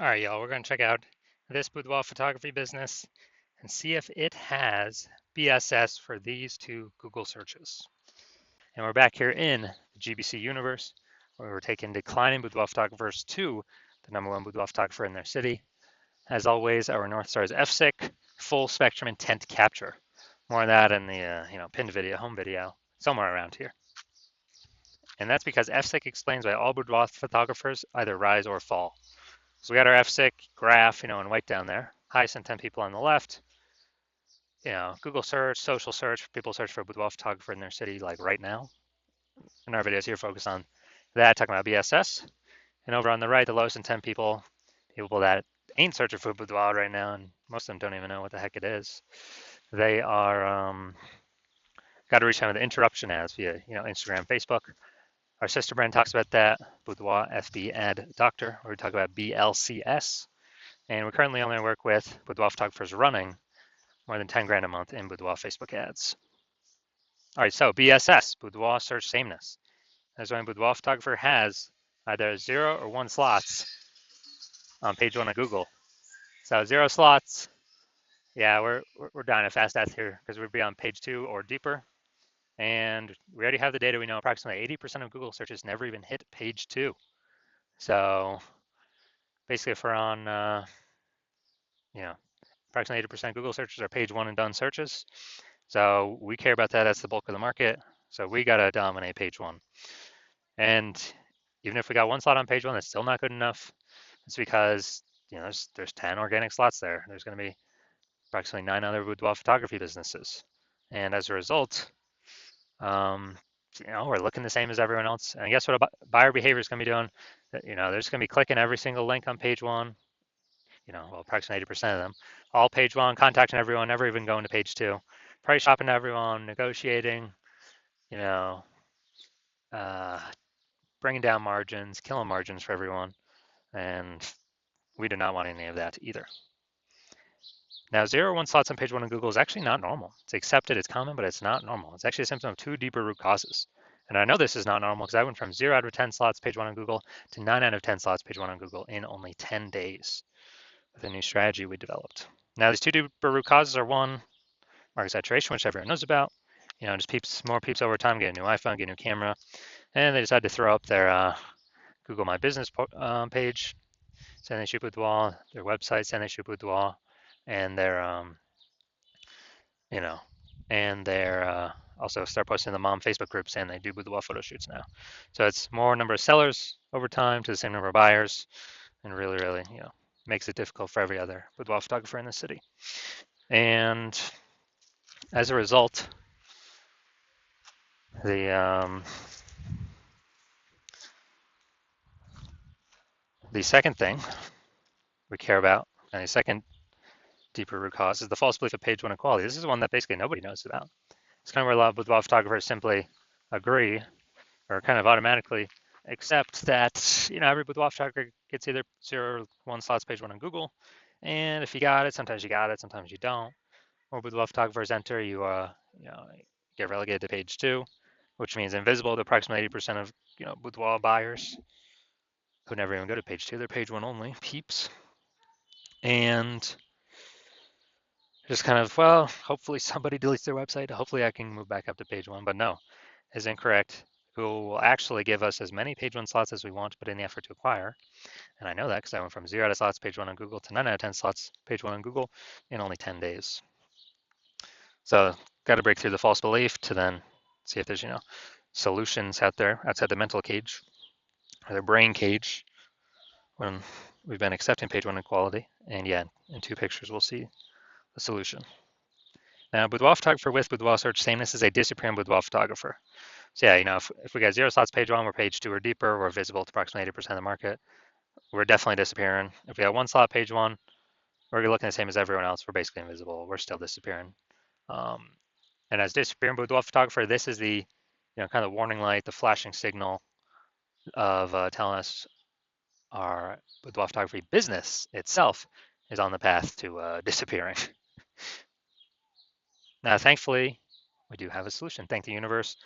All right, y'all, we're going to check out this boudoir photography business and see if it has BSS for these two Google searches. And we're back here in the GBC universe where we're taking declining boudoir photographers to the #1 boudoir photographer in their city. As always, our North Star is FSIC, full spectrum intent capture. More of that in the pinned video, home video, somewhere around here. And that's because FSIC explains why all boudoir photographers either rise or fall. So we got our FSIC graph, in white down there. Highest intent people on the left. Google search, social search, people search for a boudoir photographer in their city like right now. And our videos here focus on that, talking about BSS. And over on the right, the lowest intent people that ain't searching for boudoir right now, and most of them don't even know what the heck it is. They are got to reach out with interruption ads via Instagram, Facebook. Our sister brand talks about that, Boudoir FB Ad Doctor, where we talk about BLCS. And we currently only work with boudoir photographers running more than 10 grand a month in boudoir Facebook ads. All right, so BSS, boudoir search sameness. That's when a boudoir photographer has either 0 or 1 slots on page 1 of Google. So 0 slots, yeah, we're down a fast death here because we'd be on page 2 or deeper. And we already have the data. We know approximately 80% of Google searches never even hit page 2. So basically, if we're on, approximately 80% Google searches are page 1 and done searches. So we care about that. That's the bulk of the market. So we got to dominate page 1. And even if we got 1 slot on page 1, that's still not good enough. It's because there's 10 organic slots there. There's going to be approximately 9 other boudoir photography businesses. And as a result, we're looking the same as everyone else. And guess what buyer behavior is going to be doing? They're just going to be clicking every single link on page 1. Approximately 80% of them. All page 1, contacting everyone, never even going to page 2. Price shopping to everyone, negotiating, bringing down margins, killing margins for everyone. And we do not want any of that either. Now, 0 or 1 slots on page 1 of Google is actually not normal. It's accepted, it's common, but it's not normal. It's actually a symptom of 2 deeper root causes. And I know this is not normal because I went from 0 out of 10 slots page 1 on Google to 9 out of 10 slots page 1 on Google in only 10 days with a new strategy we developed. Now, these 2 deeper root causes are 1, market saturation, which everyone knows about. Just more peeps over time get a new iPhone, get a new camera, and they decide to throw up their Google My Business page, saying they shoot boudoir, their website saying they shoot boudoir, and they're also start posting in the mom Facebook group saying they do boudoir photo shoots now. So it's more number of sellers over time to the same number of buyers, and really, really, makes it difficult for every other boudoir photographer in the city. And as a result, the second thing we care about, and the second deeper root cause, is the false belief of page 1 equality. This is one that basically nobody knows about. It's kind of where a lot of boudoir photographers simply agree or kind of automatically accept that every boudoir photographer gets either 0 or 1 slots page 1 on Google, and if you got it, sometimes you got it, sometimes you don't. More boudoir photographers enter, you get relegated to page 2, which means invisible to approximately 80% of boudoir buyers who never even go to page 2. They're page 1 only peeps, and just kind of, well, hopefully somebody deletes their website. Hopefully I can move back up to page 1, but no, is incorrect. Google will actually give us as many page 1 slots as we want to put in the effort to acquire. And I know that because I went from 0 out of slots page 1 on Google to 9 out of 10 slots page 1 on Google in only 10 days. So got to break through the false belief to then see if there's, solutions out there outside the mental cage or the brain cage when we've been accepting page 1 equality. And yeah, in 2 pictures, we'll see the solution. Now, boudoir photographer with boudoir search sameness is a disappearing boudoir photographer. So yeah, if we got 0 slots page 1, we're page 2 or deeper, we're visible to approximately 80% of the market. We're definitely disappearing. If we got 1 slot page 1, we're looking the same as everyone else. We're basically invisible. We're still disappearing. And as disappearing boudoir photographer, this is the kind of warning light, the flashing signal of telling us our boudoir photography business itself is on the path to disappearing. Now, thankfully, we do have a solution. Thank the universe,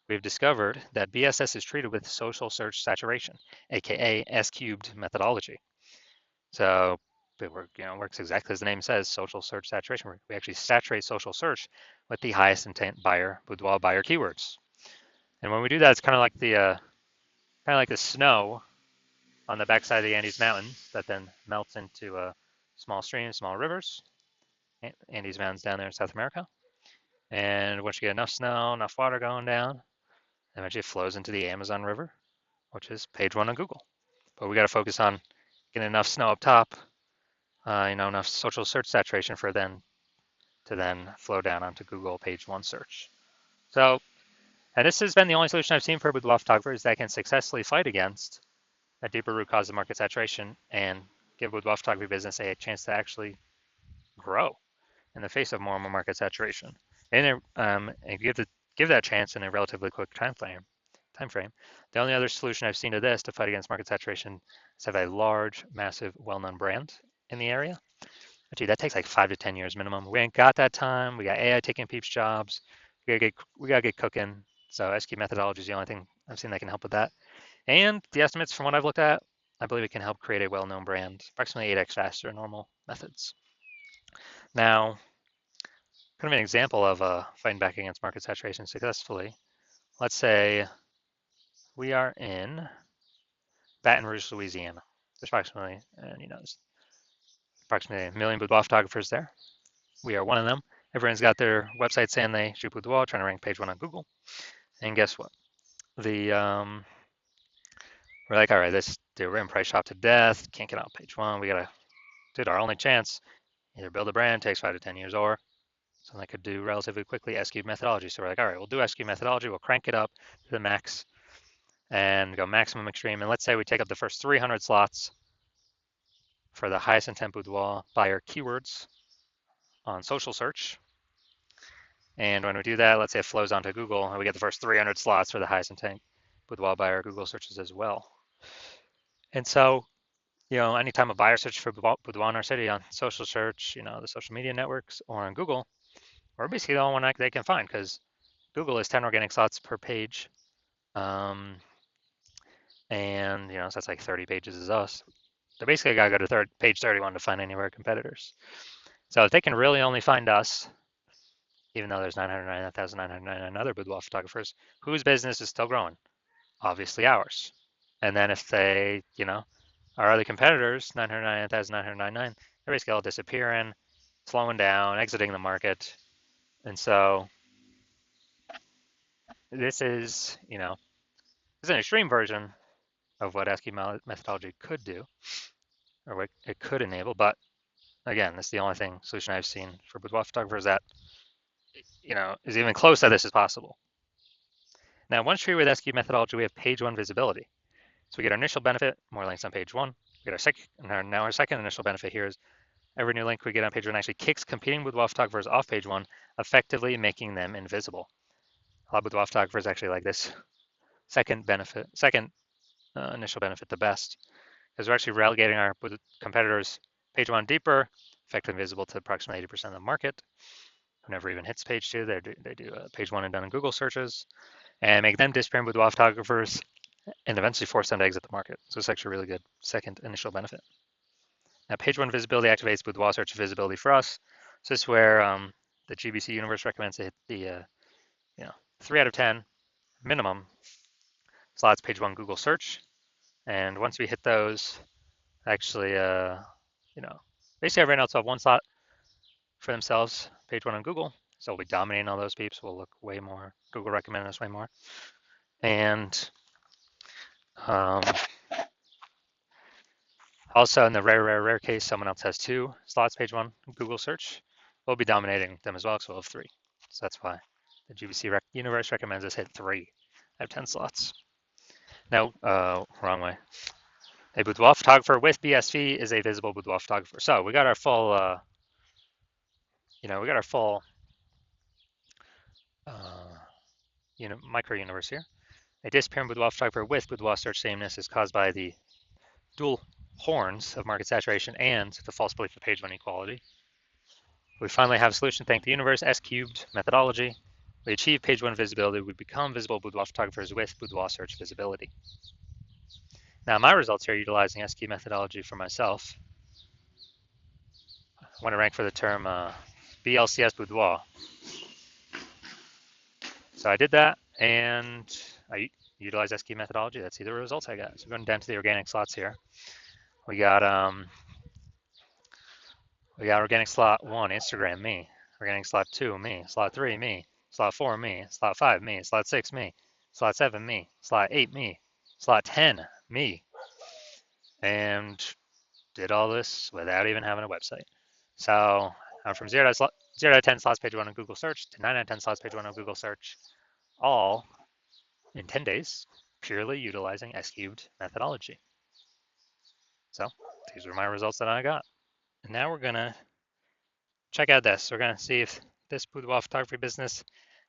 we've discovered that BSS is treated with social search saturation, aka S-cubed methodology. So it works exactly as the name says, social search saturation. We actually saturate social search with the highest intent buyer, boudoir buyer keywords. And when we do that, it's kind of like the snow on the backside of the Andes Mountains that then melts into small streams, small rivers. Andes Mountains down there in South America. And once you get enough snow, enough water going down, eventually it flows into the Amazon River, which is page one on Google. But we got to focus on getting enough snow up top, enough social search saturation for then to then flow down onto Google page one search. So, and this has been the only solution I've seen for boudoir photographers that can successfully fight against a deeper root cause of market saturation and give boudoir photography business a chance to actually grow in the face of more and more market saturation, and give that chance in a relatively quick time frame. The only other solution I've seen to this to fight against market saturation is have a large, massive, well-known brand in the area. But dude, that takes like 5 to 10 years minimum. We ain't got that time. We got AI taking people's jobs. We gotta get cooking. So SQ methodology is the only thing I've seen that can help with that. And the estimates from what I've looked at, I believe it can help create a well-known brand approximately 8x faster than normal methods. Now, kind of an example of fighting back against market saturation successfully. Let's say we are in Baton Rouge, Louisiana. There's approximately, there's approximately 1 million boudoir photographers there. We are one of them. Everyone's got their website saying they shoot boudoir, trying to rank page one on Google. And guess what? We're like, all right, we're in price shop to death. Can't get on page one. Dude, our only chance, either build a brand, takes 5 to 10 years, or something I could do relatively quickly, SQ methodology. So we're like, all right, we'll do SQ methodology. We'll crank it up to the max and go maximum extreme. And let's say we take up the first 300 slots for the highest intent boudoir buyer keywords on social search. And when we do that, let's say it flows onto Google, and we get the first 300 slots for the highest intent boudoir buyer Google searches as well. And so, anytime a buyer searches for boudoir in our city on social search, the social media networks, or on Google, we're basically the only one they can find because Google is 10 organic slots per page. And so that's like 30 pages is us. They basically got to go to page 31 to find any of our competitors. So if they can really only find us, even though there's 999,999 other boudoir photographers, whose business is still growing? Obviously ours. And then if they, our other competitors, 999,999, they're basically all disappearing, slowing down, exiting the market. And so this is, it's an extreme version of what SQ methodology could do, or what it could enable. But again, this is the only solution I've seen for boudoir photographers that, is even close to this is possible. Now, once treated with SQ methodology, we have page one visibility. So we get our initial benefit, more links on page one. We get our second initial benefit here is every new link we get on page one actually kicks competing boudoir photographers off page one, effectively making them invisible. A lot of boudoir photographers actually like this second initial benefit the best, because we're actually relegating our competitors page one deeper, effectively visible to approximately 80% of the market, who never even hits page two. They do page one and done in Google searches, and make them disappearing boudoir photographers and eventually force them to exit the market. So it's actually a really good second initial benefit. Now, page one visibility activates boudoir search visibility for us. So this is where the GBC universe recommends to hit the 3 out of 10 minimum slots page one Google search. And once we hit those, actually, basically everyone else will have one slot for themselves, page one on Google. So we'll be dominating all those peeps. We'll look way more. Google recommended us way more. And also in the rare case, someone else has 2 slots, page one Google search. We'll be dominating them as well, so we'll have 3. So that's why the GBC universe recommends us hit 3 out of 10 slots. No, wrong way. A boudoir photographer with BSV is a visible boudoir photographer. So we got our full, micro universe here. A disappearing boudoir photographer with boudoir search sameness is caused by the dual horns of market saturation and the false belief of page one equality. We finally have a solution thanks to the universe S-cubed methodology. We achieve page one visibility. We become visible boudoir photographers with boudoir search visibility. Now, my results here utilizing SQ methodology for myself want to rank for the term BLCS Boudoir. So I did that, and I utilized SQ methodology. Let's see the results I got. So going down to the organic slots here. We got organic slot 1, Instagram, me. Organic slot 2, me. Slot 3, me. Slot 4, me. Slot 5, me. Slot 6, me. Slot 7, me. Slot 8, me. Slot 10, me. And did all this without even having a website. So I'm from 0 to 10 slots page 1 on Google search to 9 out of 10 slots page 1 on Google search, all in 10 days, purely utilizing S-cubed methodology. So these were my results that I got. And now we're going to check out this. We're going to see if this Boudoir photography business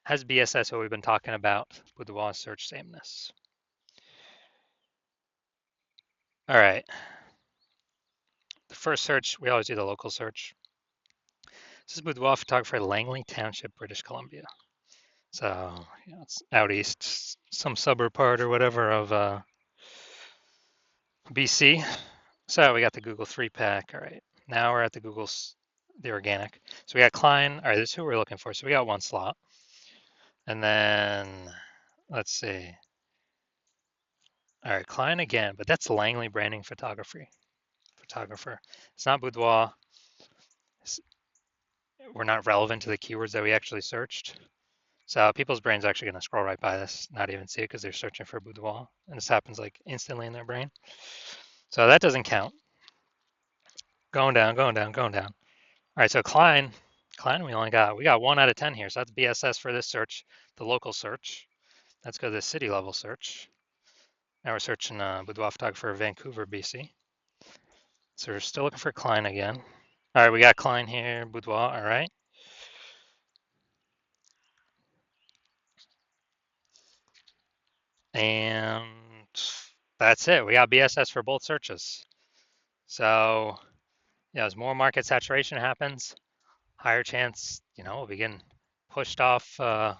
has BSS, what we've been talking about, Boudoir search sameness. All right. The first search, we always do the local search. This is Boudoir photographer, Langley Township, British Columbia. So it's out east, some suburb part or whatever of BC. So we got the Google 3-pack. All right. Now we're at the the organic. So we got Klein. All right, this is who we're looking for. So we got one slot. And then let's see. All right, Klein again, but that's Langley branding photographer. It's not Boudoir. We're not relevant to the keywords that we actually searched. So people's brains are actually going to scroll right by this, not even see it because they're searching for Boudoir. And this happens like instantly in their brain. So that doesn't count. Going down. All right, so Klein, we got 1 out of 10 here. So that's BSS for this search, the local search. Let's go to the city level search. Now we're searching Boudoir photographer, Vancouver, BC. So we're still looking for Klein again. All right, we got Klein here, Boudoir, all right. And that's it. We got BSS for both searches. So, as more market saturation happens, higher chance, we'll begin pushed off, that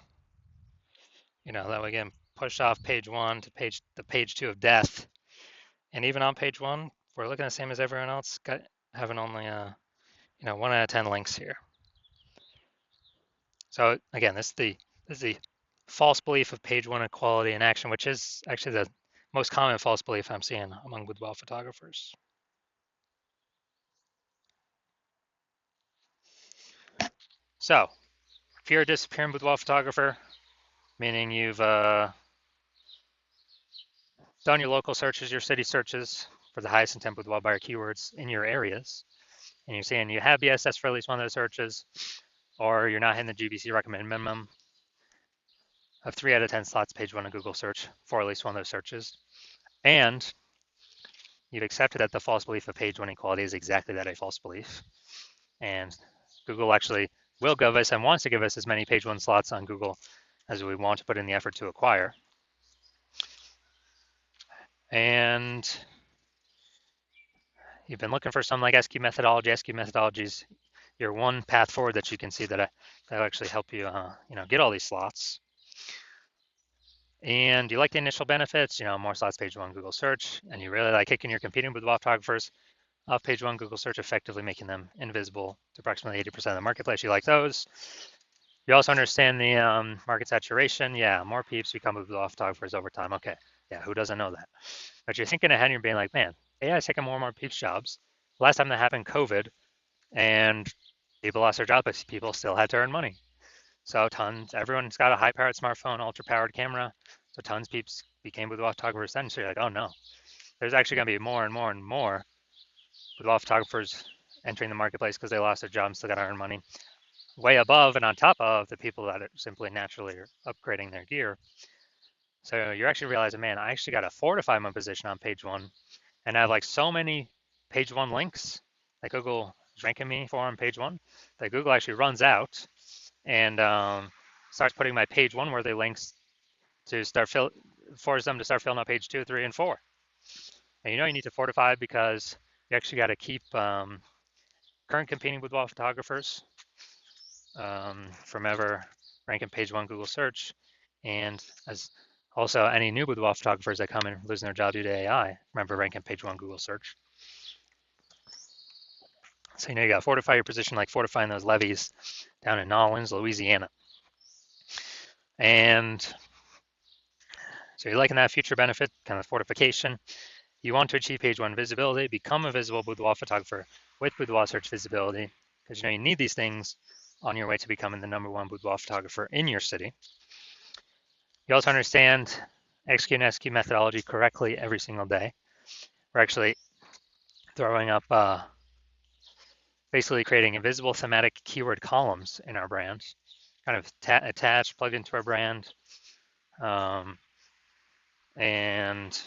we get pushed off page 1 to page 2 of death. And even on page 1, we're looking the same as everyone else, having only 1 out of 10 links here. So again, this is the false belief of page 1 equality in action, which is actually the most common false belief I'm seeing among Boudoir photographers. So if you're a disappearing Boudoir photographer, meaning you've done your local searches, your city searches for the highest intent Boudoir buyer keywords in your areas, and you're saying you have BSS for at least one of those searches, or you're not hitting the GBC recommended minimum of 3 out of 10 slots page 1 on Google search for at least one of those searches, and you've accepted that the false belief of page 1 equality is exactly that, a false belief. And Google actually will give us and wants to give us as many page 1 slots on Google as we want to put in the effort to acquire. And you've been looking for some like SQ methodology. SQ methodologies, your one path forward that you can see that'll actually help you, get all these slots. And you like the initial benefits, more slots page 1 Google search, and you really like kicking your competing with photographers off page 1 Google search, effectively making them invisible to approximately 80% of the marketplace. You like those. You also understand the market saturation. Yeah, more peeps become Boudoir photographers over time. Okay, yeah, who doesn't know that? But you're thinking ahead and you're being like, man, AI is taking more and more peeps jobs. Last time that happened, COVID, and people lost their jobs, but people still had to earn money. So everyone's got a high-powered smartphone, ultra-powered camera. So tons of peeps became Boudoir photographers then. So you're like, oh no, there's actually going to be more and more and more Boudoir photographers entering the marketplace because they lost their jobs, still got to earn money. Way above and on top of the people that are simply naturally upgrading their gear. So you're actually realizing, man, I actually got to fortify my position on page 1 and I have like so many page 1 links that Google is ranking me for on page 1 that Google actually runs out and starts putting my page 1 worthy links to force them to start filling out page 2, 3, and 4. And you need to fortify because you actually got to keep current competing Boudoir photographers from ever ranking page 1 Google search, and as also any new Boudoir photographers that come in losing their job due to AI, remember ranking page 1 Google search. So you got to fortify your position, like fortifying those levees down in Nolens, Louisiana. And so you're liking that future benefit, kind of fortification. You want to achieve page one visibility, become a visible boudoir photographer with boudoir search visibility, because you need these things on your way to becoming the #1 boudoir photographer in your city. You also understand execute and SQ methodology correctly every single day. We're actually throwing up basically creating invisible thematic keyword columns in our brand, kind of attached, plugged into our brand. And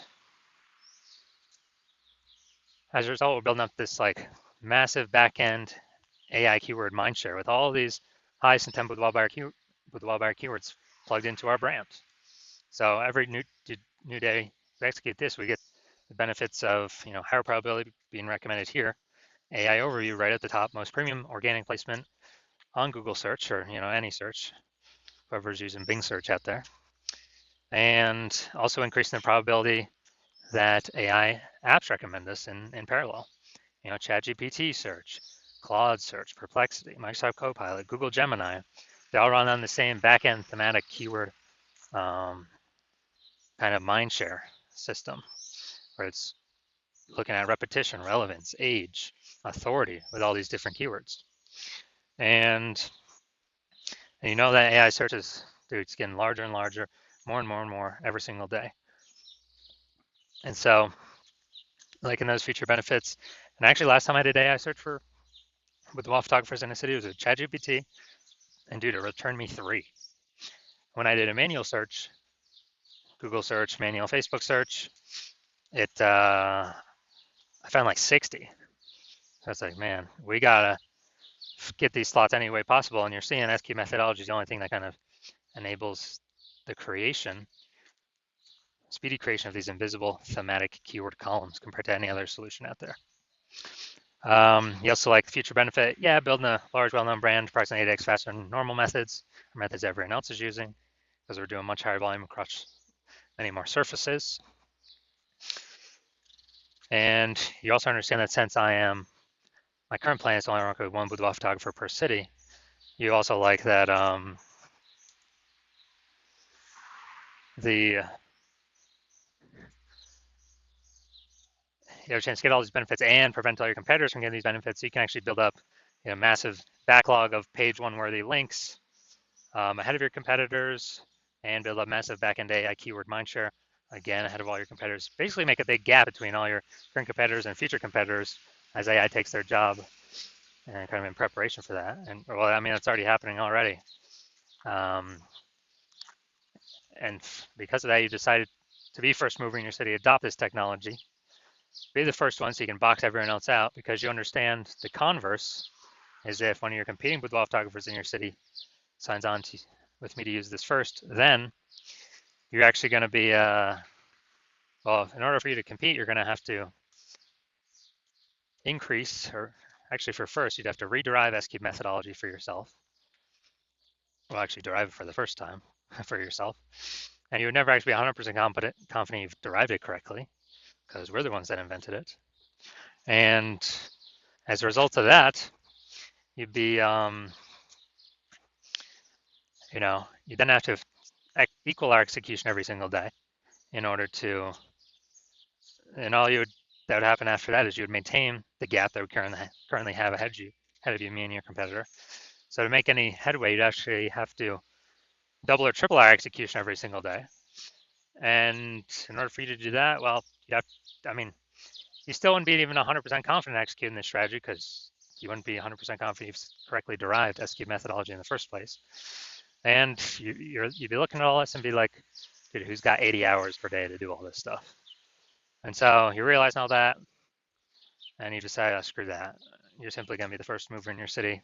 as a result, we're building up this like massive backend AI keyword mindshare with all these highest intent boudoir buyer keywords plugged into our brand. So every new day we execute this, we get the benefits of higher probability being recommended here, AI overview right at the top, most premium organic placement on Google search or any search, whoever's using Bing search out there, and also increasing the probability that AI apps recommend us in parallel. ChatGPT search, Claude search, Perplexity, Microsoft Copilot, Google Gemini, they all run on the same backend thematic keyword kind of mindshare system, where it's looking at repetition, relevance, age, authority with all these different keywords. And you know that AI search is, dude, it's getting larger and larger, more and more and more every single day. And so, like in those feature benefits, and actually last time I did AI search with the wall photographers in the city, it was with ChatGPT, and dude, it returned me 3. When I did a manual search, Google search, manual Facebook search, I found like 60. So it's like, man, we gotta get these slots any way possible. And you're seeing SQ methodology is the only thing that kind of enables the speedy creation of these invisible thematic keyword columns compared to any other solution out there. You also like the future benefit, building a large, well-known brand approximately 8x faster than normal methods or methods everyone else is using, because we're doing much higher volume across many more surfaces. And you also understand that since my current plan is to only work with one boudoir photographer per city, you also like that you have a chance to get all these benefits and prevent all your competitors from getting these benefits. So you can actually build up a massive backlog of page one worthy links ahead of your competitors, and build up massive backend AI keyword mindshare again ahead of all your competitors. Basically make a big gap between all your current competitors and future competitors as AI takes their job, and kind of in preparation for that. And well, I mean, it's already happening already. And because of that, you decided to be first mover in your city, adopt this technology, be the first one so you can box everyone else out, because you understand the converse is if one of your competing boudoir photographers in your city signs on with me to use this first, then you're actually going to be, well, in order for you to compete, you're going to have to increase, or actually for first, you'd have to rederive SQ methodology for yourself. Well, actually derive it for the first time for yourself. And you would never actually be 100% confident you've derived it correctly, because we're the ones that invented it. And as a result of that, you'd be, you then have to equal our execution every single day in order to, and that would happen after that is you would maintain the gap that we currently have ahead of you, me and your competitor. So to make any headway, you'd actually have to double or triple our execution every single day. And in order for you to do that, well, you still wouldn't be even 100% confident executing this strategy, because you wouldn't be 100% confident you've correctly derived SQ methodology in the first place. And you'd be looking at all this and be like, dude, who's got 80 hours per day to do all this stuff? And so you realize all that, and you decide, oh, screw that. You're simply going to be the first mover in your city,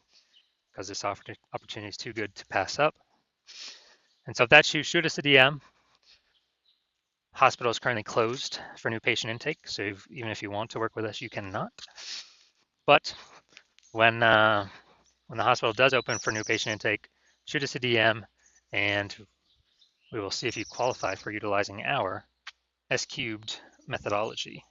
because this opportunity is too good to pass up. And so if that's you, shoot us a DM. Hospital is currently closed for new patient intake, so even if you want to work with us, you cannot. But when the hospital does open for new patient intake, shoot us a DM, and we will see if you qualify for utilizing our S-cubed methodology.